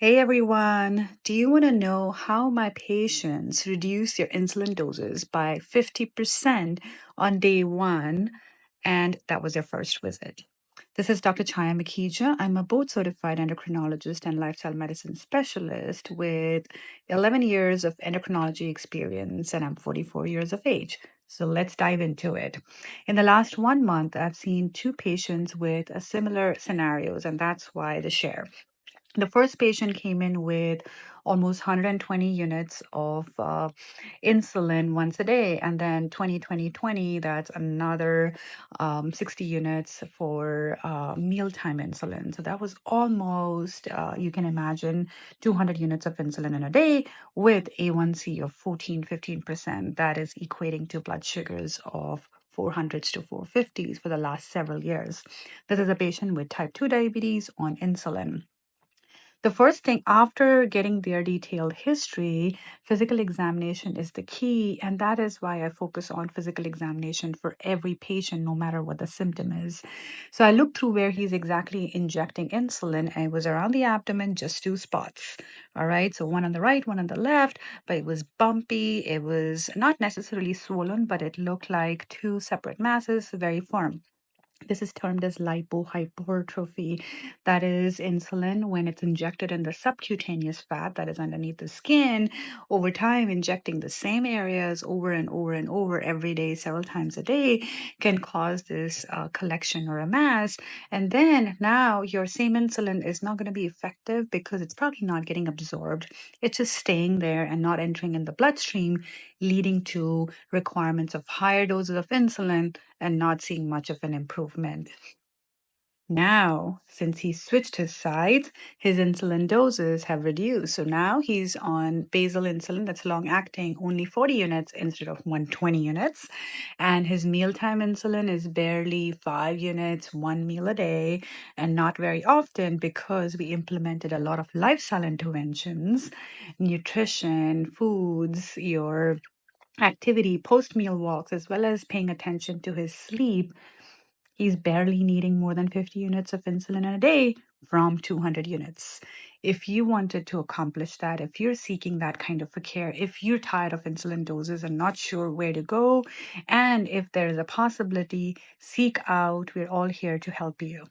Hey everyone, do you want to know how my patients reduce their insulin doses by 50% on day one? And that was their first visit. This is Dr. Chhaya Makhija. I'm a board certified endocrinologist and lifestyle medicine specialist with 11 years of endocrinology experience, and I'm 44 years of age. So let's dive into it. In the last 1 month, I've seen two patients with similar scenarios, and that's why the share. The first patient came in with almost 120 units of insulin once a day, and then 20, that's another 60 units for mealtime insulin. So that was almost, you can imagine, 200 units of insulin in a day with A1C of 14, 15%. That is equating to blood sugars of 400s to 450s for the last several years. This is a patient with type 2 diabetes on insulin. The first thing after getting their detailed history, physical examination is the key. And that is why I focus on physical examination for every patient, no matter what the symptom is. So I looked through where he's exactly injecting insulin, and it was around the abdomen, just two spots. All right. So one on the right, one on the left, but it was bumpy. It was not necessarily swollen, but it looked like two separate masses, very firm. This is termed as lipohypertrophy. That is insulin when it's injected in the subcutaneous fat that is underneath the skin. Over time, injecting the same areas over and over and over every day, several times a day, can cause this collection or a mass. And then now your same insulin is not going to be effective because it's probably not getting absorbed. It's just staying there and not entering in the bloodstream, leading to requirements of higher doses of insulin and not seeing much of an improvement. Now, since he switched his sides, his insulin doses have reduced. So now he's on basal insulin that's long acting, only 40 units instead of 120 units. And his mealtime insulin is barely 5 units, one meal a day, and not very often because we implemented a lot of lifestyle interventions, nutrition, foods, your activity, post meal walks, as well as paying attention to his sleep. He's barely needing more than 50 units of insulin in a day from 200 units. If you wanted to accomplish that, if you're seeking that kind of a care, if you're tired of insulin doses and not sure where to go, and if there is a possibility, seek out. We're all here to help you.